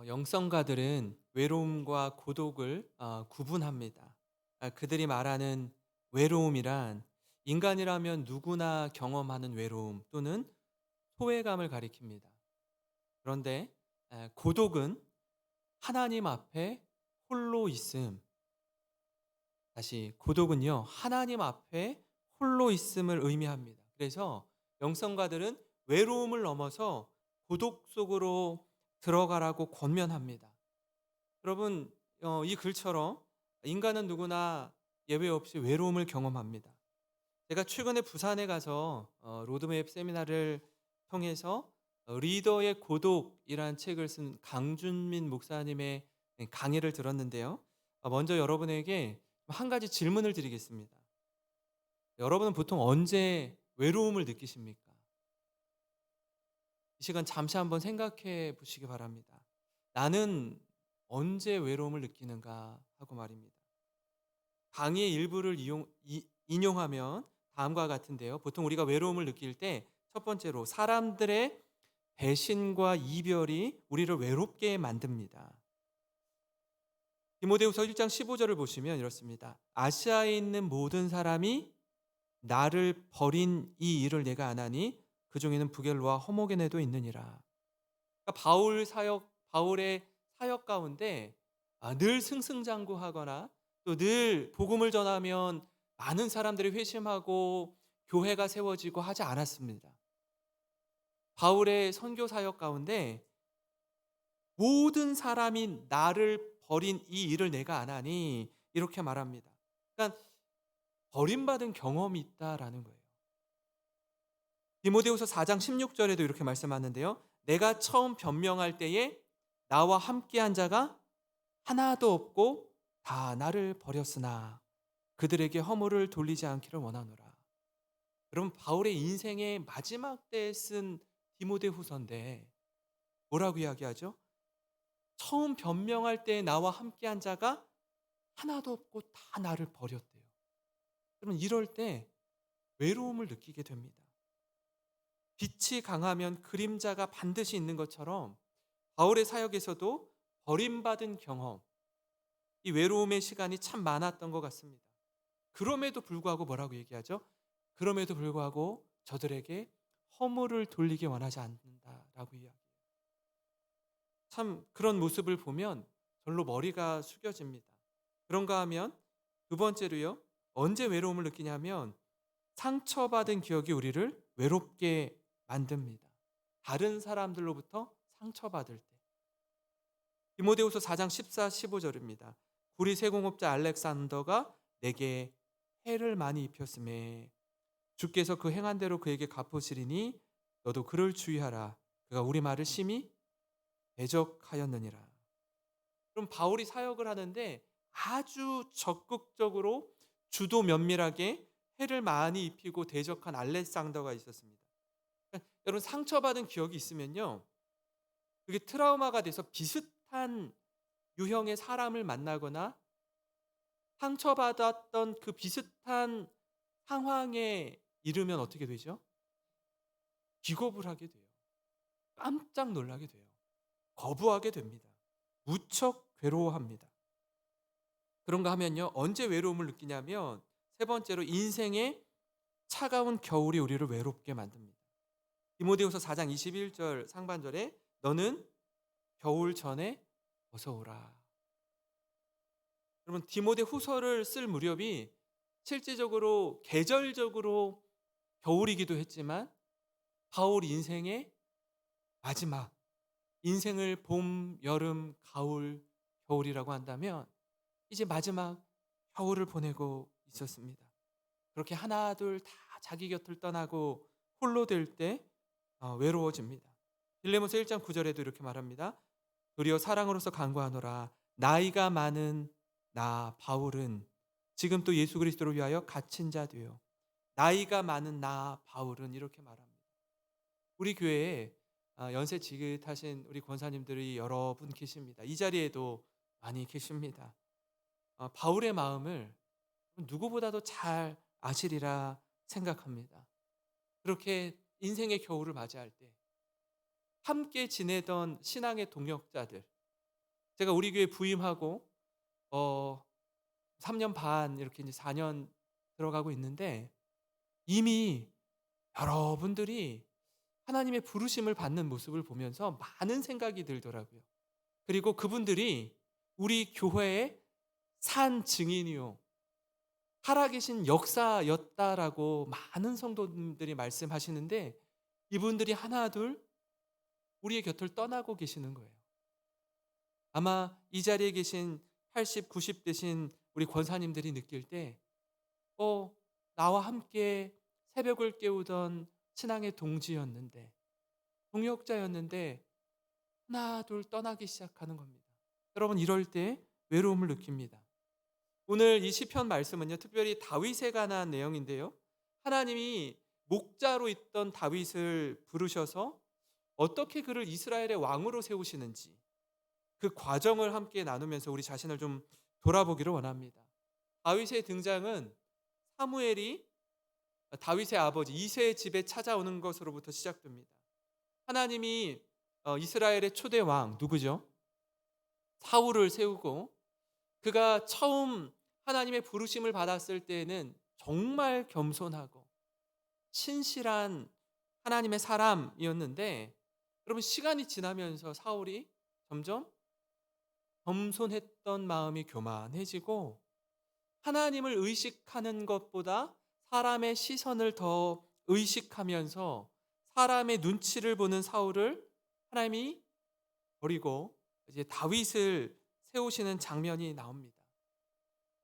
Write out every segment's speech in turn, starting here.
영성가들은 외로움과 고독을 구분합니다. 그들이 말하는 외로움이란 인간이라면 누구나 경험하는 외로움 또는 소외감을 가리킵니다. 그런데 고독은 하나님 앞에 홀로 있음. 다시 고독은요, 하나님 앞에 홀로 있음을 의미합니다. 그래서 영성가들은 외로움을 넘어서 고독 속으로 들어가라고 권면합니다. 여러분, 이 글처럼 인간은 누구나 예외 없이 외로움을 경험합니다. 제가 최근에 부산에 가서 로드맵 세미나를 통해서 리더의 고독이란 책을 쓴 강준민 목사님의 강의를 들었는데요. 먼저 여러분에게 한 가지 질문을 드리겠습니다. 여러분은 보통 언제 외로움을 느끼십니까? 이 시간 잠시 한번 생각해 보시기 바랍니다. '나는 언제 외로움을 느끼는가?' 하고 말입니다. 강의의 일부를 인용하면 다음과 같은데요. 보통 우리가 외로움을 느낄 때 첫 번째로 사람들의 배신과 이별이 우리를 외롭게 만듭니다. 디모데후서 1장 15절을 보시면 이렇습니다. 아시아에 있는 모든 사람이 나를 버린 이 일을 내가 아나니 그 중에는 부겔로와 허모게네도 있느니라. 그러니까 바울의 사역 가운데 늘 승승장구하거나 또 늘 복음을 전하면 많은 사람들이 회심하고 교회가 세워지고 하지 않았습니다. 바울의 선교 사역 가운데 모든 사람이 나를 버린 이 일을 내가 안 하니 이렇게 말합니다. 그러니까 버림받은 경험이 있다라는 거예요. 디모데후서 4장 16절에도 이렇게 말씀하는데요. 내가 처음 변명할 때에 나와 함께한 자가 하나도 없고 다 나를 버렸으나 그들에게 허물을 돌리지 않기를 원하노라. 여러분, 바울의 인생의 마지막 때에 쓴 디모데후서인데 뭐라고 이야기하죠? 처음 변명할 때에 나와 함께한 자가 하나도 없고 다 나를 버렸대요. 여러분, 이럴 때 외로움을 느끼게 됩니다. 빛이 강하면 그림자가 반드시 있는 것처럼 바울의 사역에서도 버림받은 경험, 이 외로움의 시간이 참 많았던 것 같습니다. 그럼에도 불구하고 뭐라고 얘기하죠? 그럼에도 불구하고 저들에게 허물을 돌리기 원하지 않는다라고 이야기해요. 참 그런 모습을 보면 절로 머리가 숙여집니다. 그런가 하면 두 번째로요. 언제 외로움을 느끼냐면 상처받은 기억이 우리를 외롭게 만듭니다. 다른 사람들로부터 상처받을 때. 디모데후서 4장 14, 15절입니다. 구리 세공업자 알렉산더가 내게 해를 많이 입혔음에 주께서 그 행한 대로 그에게 갚으시리니 너도 그를 주의하라. 그가 우리 말을 심히 대적하였느니라. 그럼 바울이 사역을 하는데 아주 적극적으로 주도 면밀하게 해를 많이 입히고 대적한 알렉산더가 있었습니다. 그러니까 여러분, 상처받은 기억이 있으면요. 그게 트라우마가 돼서 비슷한 유형의 사람을 만나거나 상처받았던 그 비슷한 상황에 이르면 어떻게 되죠? 기겁을 하게 돼요. 깜짝 놀라게 돼요. 거부하게 됩니다. 무척 괴로워합니다. 그런가 하면요. 언제 외로움을 느끼냐면 세 번째로 인생의 차가운 겨울이 우리를 외롭게 만듭니다. 디모데후서 4장 21절 상반절에 너는 겨울 전에 어서 오라. 여러분, 디모데후서를 쓸 무렵이 실질적으로 계절적으로 겨울이기도 했지만 바울 인생의 마지막, 인생을 봄, 여름, 가을, 겨울이라고 한다면 이제 마지막 겨울을 보내고 있었습니다. 그렇게 하나둘 다 자기 곁을 떠나고 홀로 될 때 외로워집니다. 빌레몬서 1장 9절에도 이렇게 말합니다. 도리어 사랑으로서 간구하노라. 나이가 많은 나 바울은 지금 또 예수 그리스도를 위하여 갇힌 자 되요. 나이가 많은 나 바울은 이렇게 말합니다. 우리 교회에 연세 지긋하신 우리 권사님들이 여러 분 계십니다. 이 자리에도 많이 계십니다. 바울의 마음을 누구보다도 잘 아시리라 생각합니다. 그렇게 인생의 겨울을 맞이할 때 함께 지내던 신앙의 동역자들, 제가 우리 교회 부임하고 3년 반 이렇게 이제 4년 들어가고 있는데 이미 여러분들이 하나님의 부르심을 받는 모습을 보면서 많은 생각이 들더라고요. 그리고 그분들이 우리 교회의 산 증인이요, 살아계신 역사였다라고 많은 성도님들이 말씀하시는데 이분들이 하나둘 우리의 곁을 떠나고 계시는 거예요. 아마 이 자리에 계신 80, 90 되신 우리 권사님들이 느낄 때 나와 함께 새벽을 깨우던 신앙의 동지였는데, 동역자였는데 하나 둘 떠나기 시작하는 겁니다. 여러분, 이럴 때 외로움을 느낍니다. 오늘 이 시편 말씀은요, 특별히 다윗에 관한 내용인데요. 하나님이 목자로 있던 다윗을 부르셔서 어떻게 그를 이스라엘의 왕으로 세우시는지 그 과정을 함께 나누면서 우리 자신을 좀 돌아보기를 원합니다. 다윗의 등장은 사무엘이 다윗의 아버지 이새의 집에 찾아오는 것으로부터 시작됩니다. 하나님이 이스라엘의 초대 왕 누구죠? 사울을 세우고 그가 처음 하나님의 부르심을 받았을 때에는 정말 겸손하고 신실한 하나님의 사람이었는데, 여러분, 시간이 지나면서 사울이 점점 겸손했던 마음이 교만해지고 하나님을 의식하는 것보다 사람의 시선을 더 의식하면서 사람의 눈치를 보는 사울을 하나님이 버리고 이제 다윗을 세우시는 장면이 나옵니다.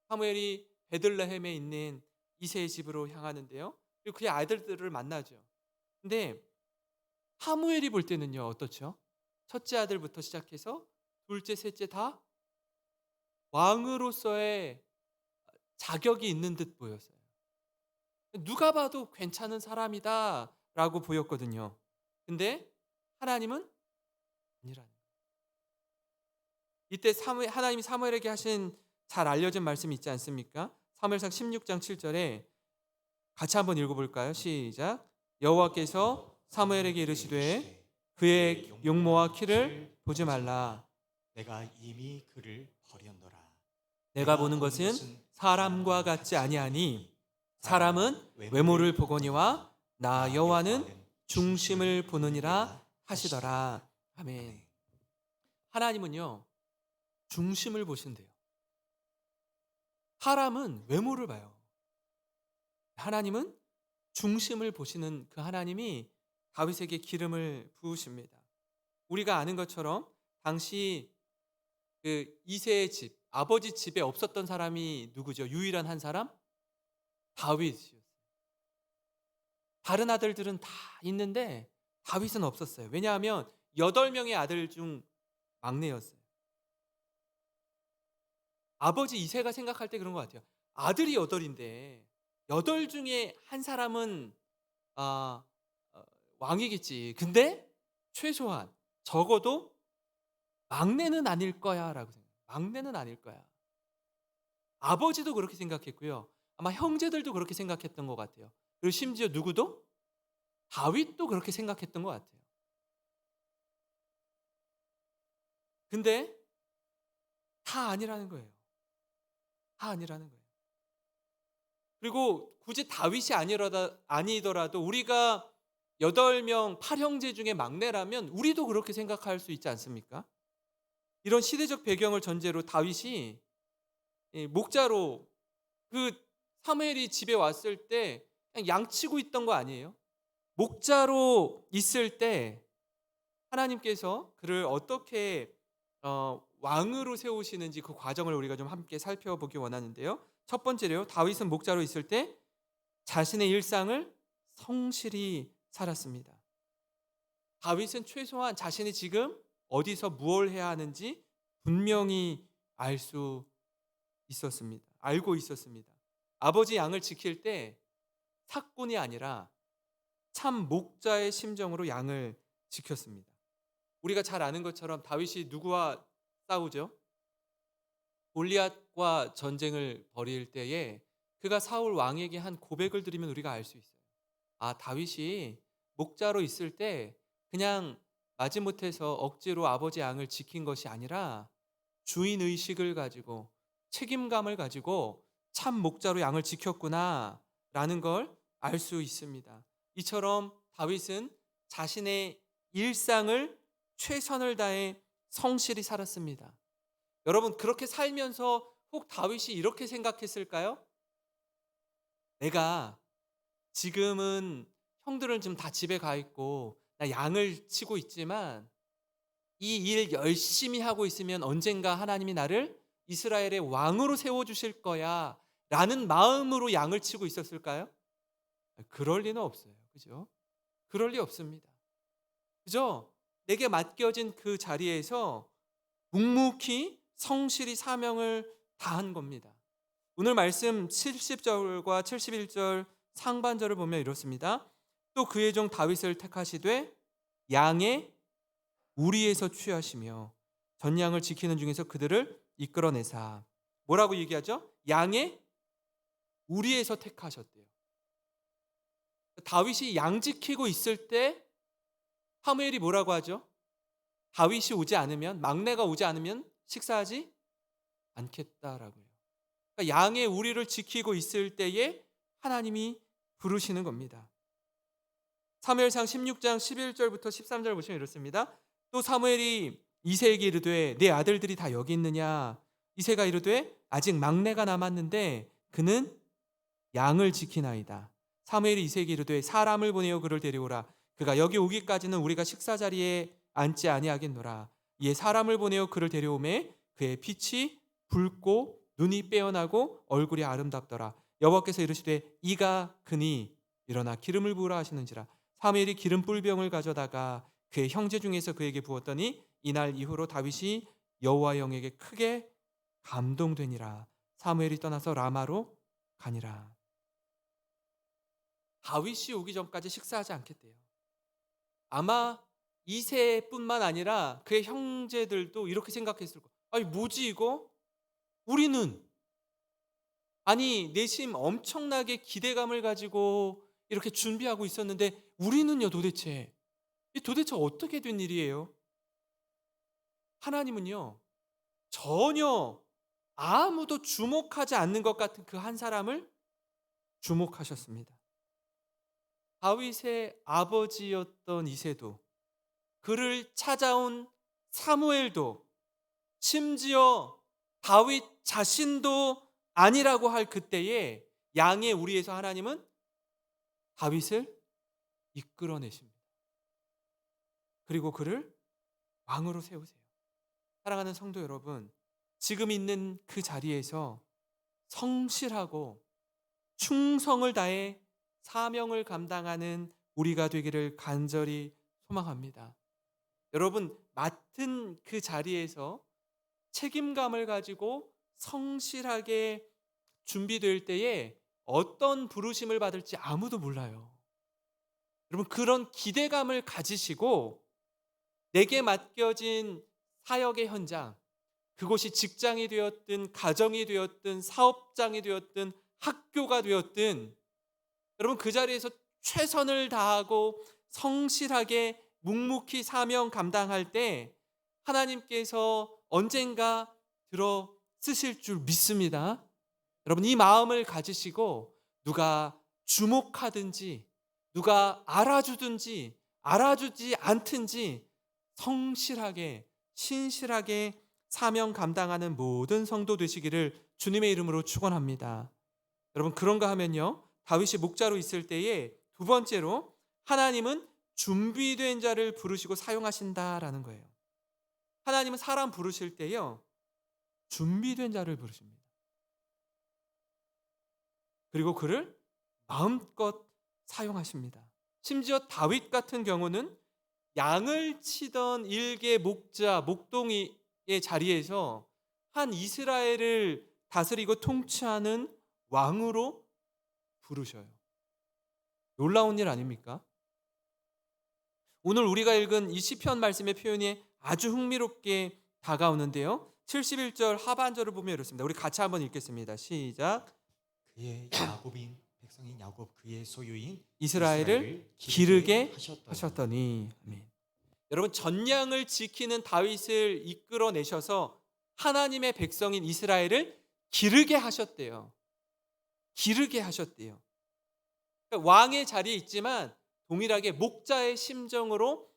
사무엘이 베들레헴에 있는 이새의 집으로 향하는데요. 그리고 그의 아들들을 만나죠. 근데 사무엘이 볼 때는요, 어떻죠? 첫째 아들부터 시작해서 둘째, 셋째 다 왕으로서의 자격이 있는 듯 보였어요. 누가 봐도 괜찮은 사람이다 라고 보였거든요. 근데 하나님은 아니라는 거예요. 이때 하나님이 사무엘에게 하신 잘 알려진 말씀이 있지 않습니까? 사무엘상 16장 7절에 같이 한번 읽어볼까요? 시작. 여호와께서 사무엘에게 이르시되 그의 용모와 키를 보지 말라. 내가 이미 그를 버렸노라. 내가 보는 것은 사람과 같지 아니하니 사람은 외모를 보거니와 나 여호와는 중심을 보느니라 하시더라. 아멘. 하나님은요, 중심을 보신대요. 사람은 외모를 봐요. 하나님은 중심을 보시는 그 하나님이 다윗에게 기름을 부으십니다. 우리가 아는 것처럼 당시 그 이새의 집, 아버지 집에 없었던 사람이 누구죠? 유일한 한 사람? 다윗이었어요. 다른 아들들은 다 있는데 다윗은 없었어요. 왜냐하면 8명의 아들 중 막내였어요. 아버지 이새가 생각할 때 그런 것 같아요. 아들이 8인데 8 중에 한 사람은 왕이겠지. 근데 최소한 적어도 막내는 아닐 거야 라고 생각해요. 막내는 아닐 거야. 아버지도 그렇게 생각했고요. 아마 형제들도 그렇게 생각했던 것 같아요. 그리고 심지어 누구도? 다윗도 그렇게 생각했던 것 같아요. 근데 다 아니라는 거예요. 다 아니라는 거예요. 그리고 굳이 다윗이 아니더라도 우리가 8명 8형제 중에 막내라면 우리도 그렇게 생각할 수 있지 않습니까? 이런 시대적 배경을 전제로 다윗이 목자로 그 사무엘이 집에 왔을 때 그냥 양치고 있던 거 아니에요? 목자로 있을 때 하나님께서 그를 어떻게 왕으로 세우시는지 그 과정을 우리가 좀 함께 살펴보기 원하는데요. 첫 번째로요, 다윗은 목자로 있을 때 자신의 일상을 성실히 살았습니다. 다윗은 최소한 자신이 지금 어디서 무엇을 해야 하는지 분명히 알고 있었습니다. 아버지 양을 지킬 때 사꾼이 아니라 참 목자의 심정으로 양을 지켰습니다. 우리가 잘 아는 것처럼 다윗이 누구와 싸우죠? 골리앗과 전쟁을 벌일 때에 그가 사울 왕에게 한 고백을 들으면 우리가 알 수 있어요. 다윗이 목자로 있을 때 그냥 마지못해서 억지로 아버지 양을 지킨 것이 아니라 주인 의식을 가지고 책임감을 가지고 참 목자로 양을 지켰구나라는 걸 알 수 있습니다. 이처럼 다윗은 자신의 일상을 최선을 다해 성실히 살았습니다. 여러분, 그렇게 살면서 혹 다윗이 이렇게 생각했을까요? 내가 지금은 형들은 지금 다 집에 가 있고 나 양을 치고 있지만 이 일 열심히 하고 있으면 언젠가 하나님이 나를 이스라엘의 왕으로 세워주실 거야 라는 마음으로 양을 치고 있었을까요? 그럴 리는 없어요. 그죠? 그럴 리 없습니다. 그죠? 내게 맡겨진 그 자리에서 묵묵히 성실히 사명을 다한 겁니다. 오늘 말씀 70절과 71절 상반절을 보면 이렇습니다. 또 그의 종 다윗을 택하시되 양의 우리에서 취하시며 전양을 지키는 중에서 그들을 이끌어내사. 뭐라고 얘기하죠? 양의 우리에서 택하셨대요. 다윗이 양 지키고 있을 때 사무엘이 뭐라고 하죠? 다윗이 오지 않으면, 막내가 오지 않으면 식사하지 않겠다라고요. 그러니까 양의 우리를 지키고 있을 때에 하나님이 부르시는 겁니다. 사무엘상 16장 11절부터 13절 보시면 이렇습니다. 또 사무엘이 이새에게 이르되 내 아들들이 다 여기 있느냐? 이새가 이르되 아직 막내가 남았는데 그는 양을 지키나이다. 사무엘이 이새에게 이르되 사람을 보내어 그를 데려오라. 그가 여기 오기까지는 우리가 식사 자리에 앉지 아니하겠노라. 이에 사람을 보내어 그를 데려오매 그의 빛이 붉고 눈이 빼어나고 얼굴이 아름답더라. 여호와께서 이르시되 이가 그니 일어나 기름을 부으라 하시는지라. 사무엘이 기름 뿔병을 가져다가 그의 형제 중에서 그에게 부었더니 이날 이후로 다윗이 여호와 영에게 크게 감동되니라. 사무엘이 떠나서 라마로 가니라. 다윗이 오기 전까지 식사하지 않겠대요. 아마 이새뿐만 아니라 그의 형제들도 이렇게 생각했을 거예요. 아니 뭐지 이거? 우리는 아니 내심 엄청나게 기대감을 가지고 이렇게 준비하고 있었는데 우리는요 도대체 이 도대체 어떻게 된 일이에요? 하나님은요 전혀 아무도 주목하지 않는 것 같은 그 한 사람을 주목하셨습니다. 다윗의 아버지였던 이새도, 그를 찾아온 사무엘도, 심지어 다윗 자신도 아니라고 할 그때에 양의 우리에서 하나님은 다윗을 이끌어내십니다. 그리고 그를 왕으로 세우세요. 사랑하는 성도 여러분, 지금 있는 그 자리에서 성실하고 충성을 다해 사명을 감당하는 우리가 되기를 간절히 소망합니다. 여러분, 맡은 그 자리에서 책임감을 가지고 성실하게 준비될 때에 어떤 부르심을 받을지 아무도 몰라요. 여러분, 그런 기대감을 가지시고 내게 맡겨진 사역의 현장, 그곳이 직장이 되었든 가정이 되었든 사업장이 되었든 학교가 되었든 여러분 그 자리에서 최선을 다하고 성실하게 묵묵히 사명 감당할 때 하나님께서 언젠가 들어 쓰실 줄 믿습니다. 여러분 이 마음을 가지시고 누가 주목하든지 누가 알아주든지 알아주지 않든지 성실하게 신실하게 사명 감당하는 모든 성도 되시기를 주님의 이름으로 축원합니다. 여러분 그런가 하면요 다윗이 목자로 있을 때에 두 번째로 하나님은 준비된 자를 부르시고 사용하신다라는 거예요. 하나님은 사람 부르실 때요 준비된 자를 부르십니다. 그리고 그를 마음껏 사용하십니다. 심지어 다윗 같은 경우는 양을 치던 일개 목자, 목동이의 자리에서 한 이스라엘을 다스리고 통치하는 왕으로 부르셔요. 놀라운 일 아닙니까? 오늘 우리가 읽은 이 시편 말씀의 표현이 아주 흥미롭게 다가오는데요. 71절 하반절을 보면 이렇습니다. 우리 같이 한번 읽겠습니다. 시작. 그의 야곱인 백성인 야곱 그의 소유인 이스라엘을 기르게 하셨더니. 아멘. 여러분 전량을 지키는 다윗을 이끌어내셔서 하나님의 백성인 이스라엘을 기르게 하셨대요. 기르게 하셨대요. 그러니까 왕의 자리에 있지만 동일하게 목자의 심정으로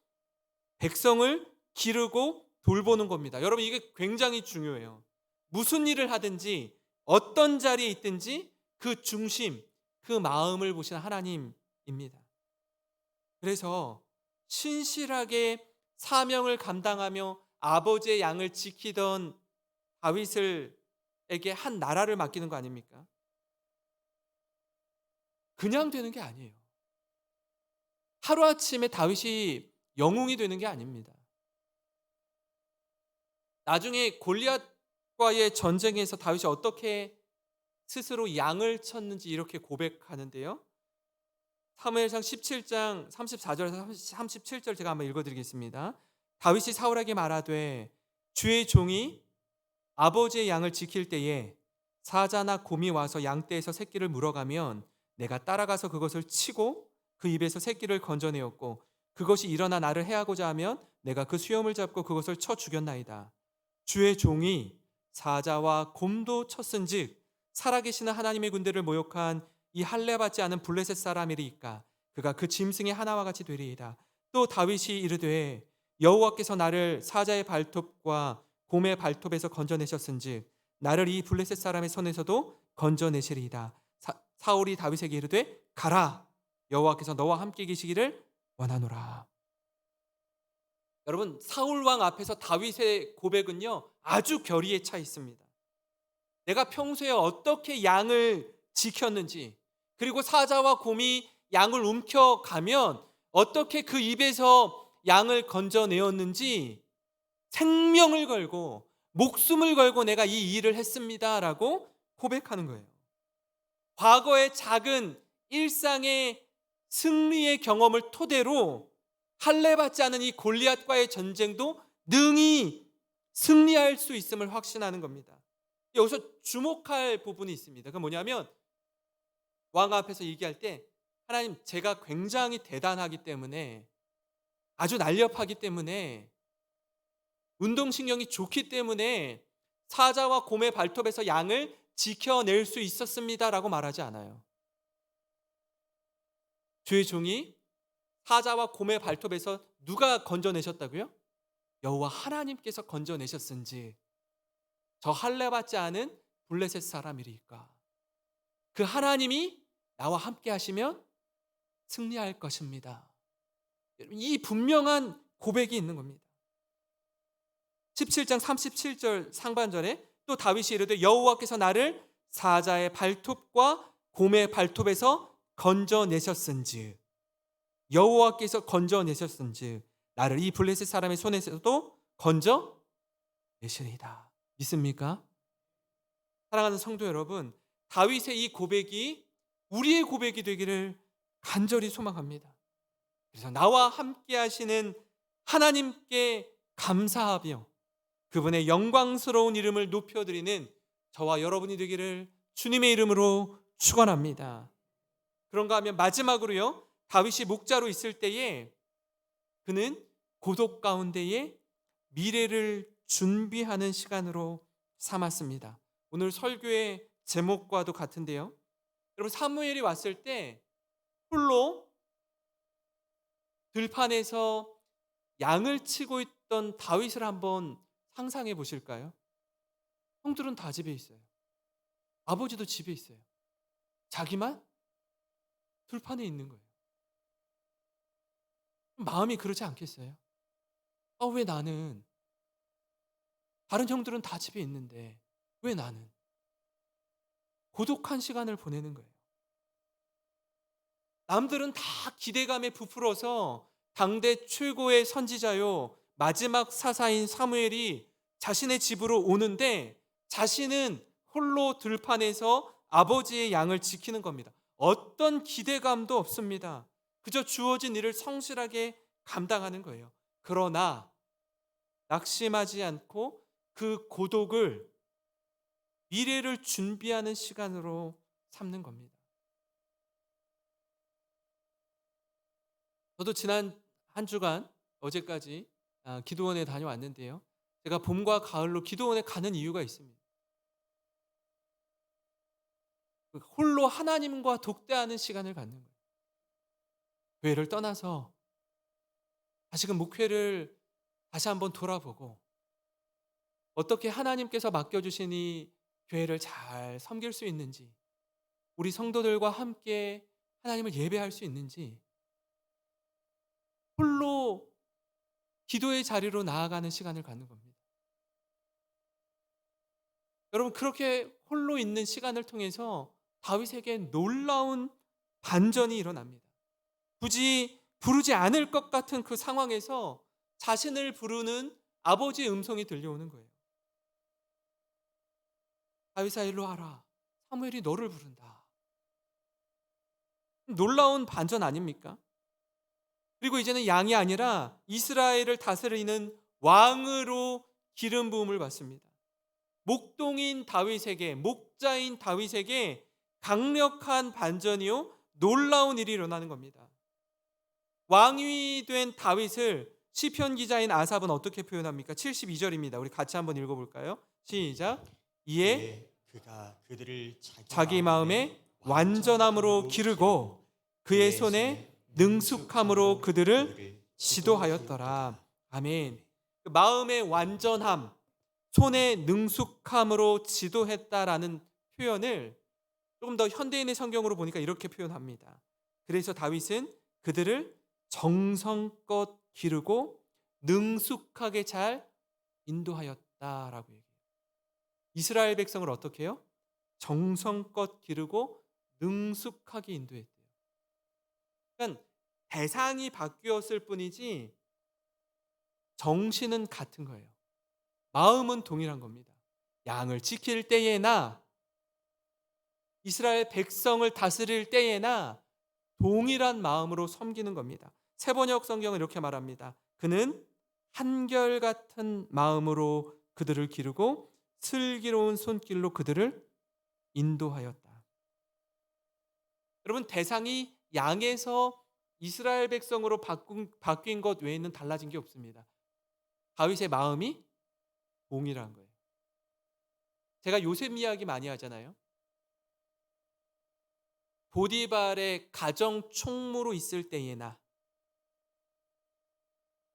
백성을 기르고 돌보는 겁니다. 여러분, 이게 굉장히 중요해요. 무슨 일을 하든지 어떤 자리에 있든지 그 중심, 그 마음을 보시는 하나님입니다. 그래서 신실하게 사명을 감당하며 아버지의 양을 지키던 다윗에게 한 나라를 맡기는 거 아닙니까? 그냥 되는 게 아니에요. 하루아침에 다윗이 영웅이 되는 게 아닙니다. 나중에 골리앗과의 전쟁에서 다윗이 어떻게 스스로 양을 쳤는지 이렇게 고백하는데요. 사무엘상 17장 34절에서 37절 제가 한번 읽어드리겠습니다. 다윗이 사울에게 말하되 주의 종이 아버지의 양을 지킬 때에 사자나 곰이 와서 양떼에서 새끼를 물어가면 내가 따라가서 그것을 치고 그 입에서 새끼를 건져내었고 그것이 일어나 나를 해하고자 하면 내가 그 수염을 잡고 그것을 쳐 죽였나이다. 주의 종이 사자와 곰도 쳤은즉 살아계시는 하나님의 군대를 모욕한 이 할례 받지 않은 블레셋 사람이리이까 그가 그 짐승의 하나와 같이 되리이다. 또 다윗이 이르되 여호와께서 나를 사자의 발톱과 곰의 발톱에서 건져내셨은즉 나를 이 블레셋 사람의 손에서도 건져내시리이다. 사울이 다윗에게 이르되 가라, 여호와께서 너와 함께 계시기를 원하노라. 여러분, 사울 왕 앞에서 다윗의 고백은요 아주 결의에 차 있습니다. 내가 평소에 어떻게 양을 지켰는지, 그리고 사자와 곰이 양을 움켜가면 어떻게 그 입에서 양을 건져내었는지 생명을 걸고 목숨을 걸고 내가 이 일을 했습니다라고 고백하는 거예요. 과거의 작은 일상의 승리의 경험을 토대로 할례받지 않은 이 골리앗과의 전쟁도 능히 승리할 수 있음을 확신하는 겁니다. 여기서 주목할 부분이 있습니다. 그건 뭐냐면 왕 앞에서 얘기할 때 하나님, 제가 굉장히 대단하기 때문에, 아주 날렵하기 때문에, 운동신경이 좋기 때문에 사자와 곰의 발톱에서 양을 지켜낼 수 있었습니다라고 말하지 않아요. 주의 종이 사자와 곰의 발톱에서 누가 건져내셨다고요? 여호와 하나님께서 건져내셨은지 저 할례받지 않은 블레셋 사람이리까 그 하나님이 나와 함께 하시면 승리할 것입니다. 이 분명한 고백이 있는 겁니다. 17장 37절 상반절에 또 다윗이 이르되 여호와께서 나를 사자의 발톱과 곰의 발톱에서 건져내셨은즉 여호와께서 건져내셨은즉 나를 이 블레셋 사람의 손에서도 건져내시리이다. 믿습니까? 사랑하는 성도 여러분, 다윗의 이 고백이 우리의 고백이 되기를 간절히 소망합니다. 그래서 나와 함께 하시는 하나님께 감사하며 그분의 영광스러운 이름을 높여드리는 저와 여러분이 되기를 주님의 이름으로 축원합니다. 그런가 하면 마지막으로요, 다윗이 목자로 있을 때에 그는 고독 가운데에 미래를 준비하는 시간으로 삼았습니다. 오늘 설교의 제목과도 같은데요. 여러분, 사무엘이 왔을 때 홀로 들판에서 양을 치고 있던 다윗을 한번 상상해 보실까요? 형들은 다 집에 있어요. 아버지도 집에 있어요. 자기만 들판에 있는 거예요. 마음이 그러지 않겠어요? 왜 나는, 다른 형들은 다 집에 있는데 왜 나는? 고독한 시간을 보내는 거예요. 남들은 다 기대감에 부풀어서 당대 최고의 선지자요 마지막 사사인 사무엘이 자신의 집으로 오는데 자신은 홀로 들판에서 아버지의 양을 지키는 겁니다. 어떤 기대감도 없습니다. 그저 주어진 일을 성실하게 감당하는 거예요. 그러나 낙심하지 않고 그 고독을 미래를 준비하는 시간으로 삼는 겁니다. 저도 지난 한 주간 어제까지 기도원에 다녀왔는데요. 제가 봄과 가을로 기도원에 가는 이유가 있습니다. 홀로 하나님과 독대하는 시간을 갖는 거예요. 교회를 떠나서 다시금 목회를 다시 한번 돌아보고 어떻게 하나님께서 맡겨주신 이 교회를 잘 섬길 수 있는지, 우리 성도들과 함께 하나님을 예배할 수 있는지 홀로 기도의 자리로 나아가는 시간을 갖는 겁니다. 여러분, 그렇게 홀로 있는 시간을 통해서 다윗에게 놀라운 반전이 일어납니다. 굳이 부르지 않을 것 같은 그 상황에서 자신을 부르는 아버지의 음성이 들려오는 거예요. 다윗아, 일로 와라. 사무엘이 너를 부른다. 놀라운 반전 아닙니까? 그리고 이제는 양이 아니라 이스라엘을 다스리는 왕으로 기름 부음을 받습니다. 목동인 다윗에게, 목자인 다윗에게 강력한 반전이요 놀라운 일이 일어나는 겁니다. 왕이 된 다윗을 시편 기자인 아삽은 어떻게 표현합니까? 72절입니다. 우리 같이 한번 읽어볼까요? 시작. 이에 예, 그가 그들을 자기 마음에 완전함으로 기르고 그의 손에 능숙함으로 그들을 지도하였더라. 아멘. 그 마음의 완전함, 손의 능숙함으로 지도했다라는 표현을 조금 더 현대인의 성경으로 보니까 이렇게 표현합니다. 그래서 다윗은 그들을 정성껏 기르고 능숙하게 잘 인도하였다라고 얘기해요. 이스라엘 백성을 어떻게 해요? 정성껏 기르고 능숙하게 인도했대요. 그러니까 대상이 바뀌었을 뿐이지 정신은 같은 거예요. 마음은 동일한 겁니다. 양을 지킬 때에나 이스라엘 백성을 다스릴 때에나 동일한 마음으로 섬기는 겁니다. 세번역 성경은 이렇게 말합니다. 그는 한결같은 마음으로 그들을 기르고 슬기로운 손길로 그들을 인도하였다. 여러분, 대상이 양에서 이스라엘 백성으로 바뀐 것 외에는 달라진 게 없습니다. 다윗의 마음이 동일한 거예요. 제가 요셉 이야기 많이 하잖아요. 보디발의 가정 총무로 있을 때에나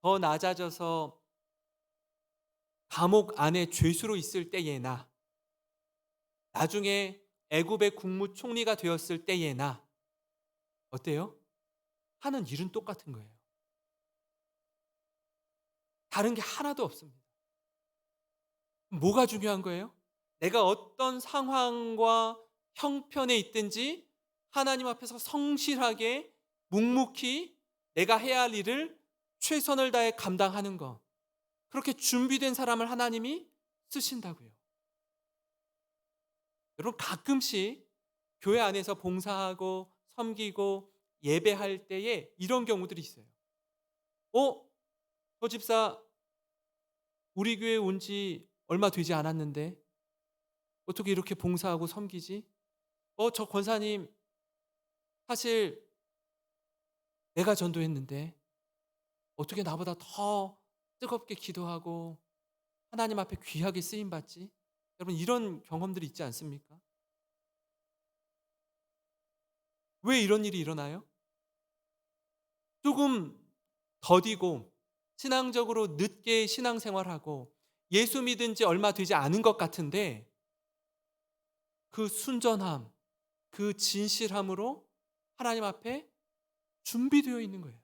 더 낮아져서 감옥 안에 죄수로 있을 때에나 나중에 애굽의 국무총리가 되었을 때에나 어때요? 하는 일은 똑같은 거예요. 다른 게 하나도 없습니다. 뭐가 중요한 거예요? 내가 어떤 상황과 형편에 있든지 하나님 앞에서 성실하게 묵묵히 내가 해야 할 일을 최선을 다해 감당하는 것. 그렇게 준비된 사람을 하나님이 쓰신다고요. 여러분, 가끔씩 교회 안에서 봉사하고 섬기고 예배할 때에 이런 경우들이 있어요. 저 집사 우리 교회 온 지 얼마 되지 않았는데 어떻게 이렇게 봉사하고 섬기지? 저 권사님 사실 내가 전도했는데 어떻게 나보다 더 뜨겁게 기도하고 하나님 앞에 귀하게 쓰임받지? 여러분, 이런 경험들이 있지 않습니까? 왜 이런 일이 일어나요? 조금 더디고 신앙적으로 늦게 신앙생활하고 예수 믿은 지 얼마 되지 않은 것 같은데 그 순전함, 그 진실함으로 하나님 앞에 준비되어 있는 거예요.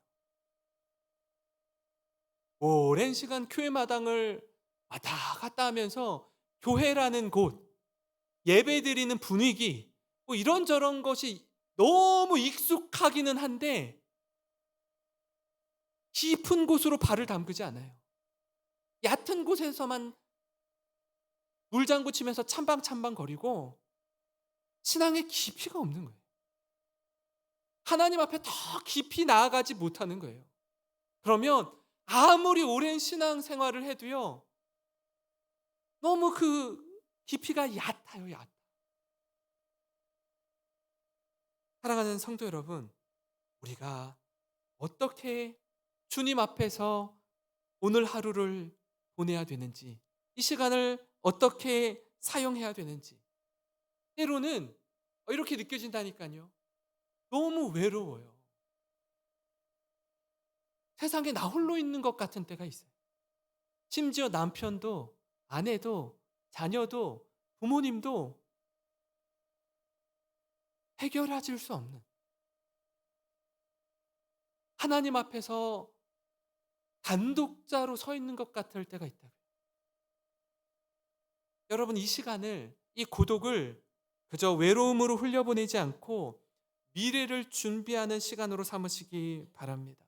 오랜 시간 교회 마당을 왔다 갔다 하면서 교회라는 곳, 예배드리는 분위기, 이런저런 것이 너무 익숙하기는 한데 깊은 곳으로 발을 담그지 않아요. 얕은 곳에서만 물장구 치면서 찬방찬방 거리고 신앙의 깊이가 없는 거예요. 하나님 앞에 더 깊이 나아가지 못하는 거예요. 그러면 아무리 오랜 신앙생활을 해도요, 너무 그 깊이가 얕아요, 얕아. 사랑하는 성도 여러분, 우리가 어떻게 주님 앞에서 오늘 하루를 보내야 되는지, 이 시간을 어떻게 사용해야 되는지 때로는 이렇게 느껴진다니까요. 너무 외로워요. 세상에 나 홀로 있는 것 같은 때가 있어요. 심지어 남편도 아내도 자녀도 부모님도 해결해 줄 수 없는, 하나님 앞에서 단독자로 서 있는 것 같을 때가 있다. 여러분, 이 시간을, 이 고독을 그저 외로움으로 흘려보내지 않고 미래를 준비하는 시간으로 삼으시기 바랍니다.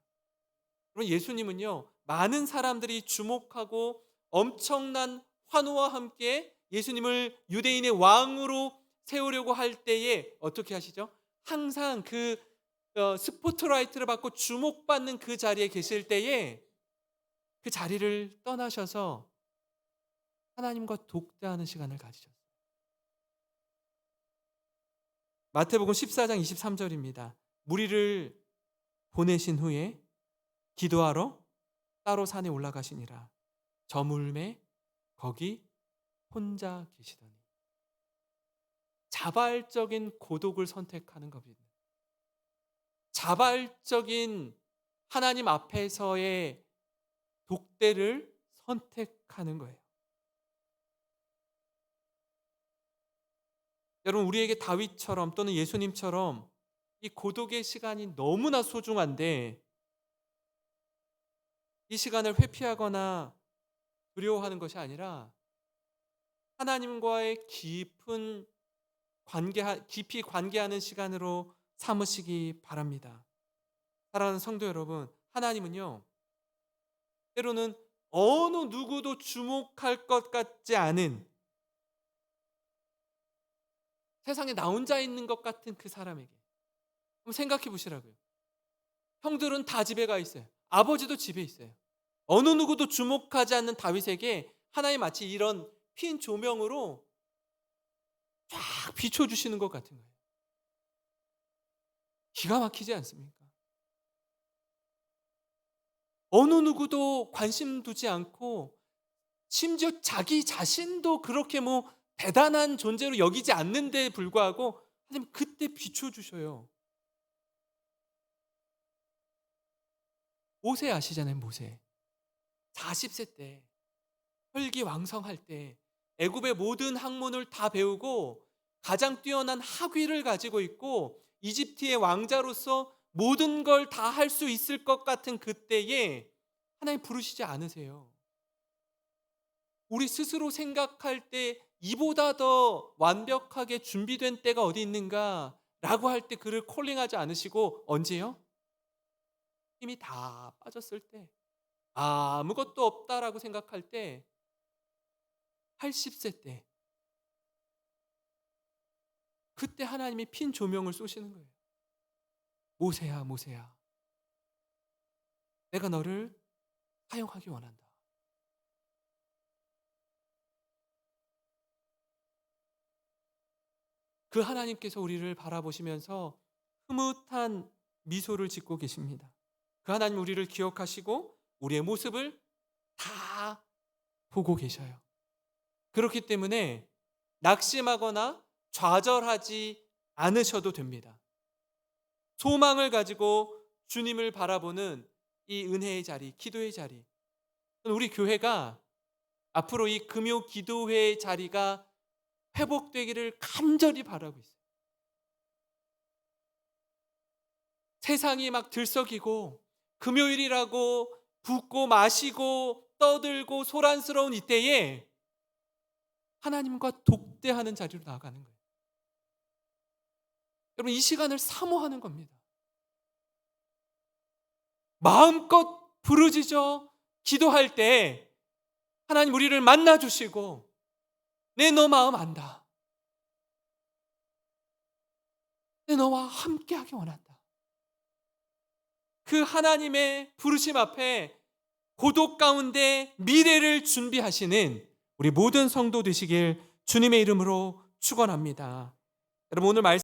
그럼 예수님은요, 많은 사람들이 주목하고 엄청난 환호와 함께 예수님을 유대인의 왕으로 세우려고 할 때에 어떻게 하시죠? 항상 그 스포트라이트를 받고 주목받는 그 자리에 계실 때에 그 자리를 떠나셔서 하나님과 독대하는 시간을 가지셨어요. 마태복음 14장 23절입니다. 무리를 보내신 후에 기도하러 따로 산에 올라가시니라. 저물매 거기 혼자 계시더니. 자발적인 고독을 선택하는 겁니다. 자발적인 하나님 앞에서의 독대를 선택하는 거예요. 여러분, 우리에게 다윗처럼 또는 예수님처럼 이 고독의 시간이 너무나 소중한데 이 시간을 회피하거나 두려워하는 것이 아니라 하나님과의 깊이 관계하는 시간으로 삼으시기 바랍니다. 사랑하는 성도 여러분, 하나님은요, 때로는 어느 누구도 주목할 것 같지 않은, 세상에 나 혼자 있는 것 같은 그 사람에게 한번 생각해 보시라고요. 형들은 다 집에 가 있어요. 아버지도 집에 있어요. 어느 누구도 주목하지 않는 다윗에게 하나님 마치 이런 핀 조명으로 쫙 비춰주시는 것 같은 거예요. 기가 막히지 않습니까? 어느 누구도 관심 두지 않고 심지어 자기 자신도 그렇게 대단한 존재로 여기지 않는데 불구하고 하나님 그때 비춰주셔요. 모세 아시잖아요. 모세 40세 때 혈기왕성할 때 애굽의 모든 학문을 다 배우고 가장 뛰어난 학위를 가지고 있고 이집트의 왕자로서 모든 걸 다 할 수 있을 것 같은 그때에 하나님 부르시지 않으세요. 우리 스스로 생각할 때 이보다 더 완벽하게 준비된 때가 어디 있는가 라고 할 때 그를 콜링하지 않으시고 언제요? 힘이 다 빠졌을 때, 아무것도 없다라고 생각할 때, 80세 때, 그때 하나님이 핀 조명을 쏘시는 거예요. 모세야, 모세야, 내가 너를 사용하기 원한다. 그 하나님께서 우리를 바라보시면서 흐뭇한 미소를 짓고 계십니다. 그 하나님 우리를 기억하시고 우리의 모습을 다 보고 계셔요. 그렇기 때문에 낙심하거나 좌절하지 않으셔도 됩니다. 소망을 가지고 주님을 바라보는 이 은혜의 자리, 기도의 자리, 우리 교회가 앞으로 이 금요 기도회의 자리가 회복되기를 간절히 바라고 있어요. 세상이 막 들썩이고 금요일이라고 붓고 마시고 떠들고 소란스러운 이때에 하나님과 독대하는 자리로 나아가는 거예요. 여러분, 이 시간을 사모하는 겁니다. 마음껏 부르짖어 기도할 때 하나님 우리를 만나주시고 내 너 마음 안다. 내 너와 함께하기 원한다. 그 하나님의 부르심 앞에 고독 가운데 미래를 준비하시는 우리 모든 성도 되시길 주님의 이름으로 축원합니다. 여러분, 오늘 말씀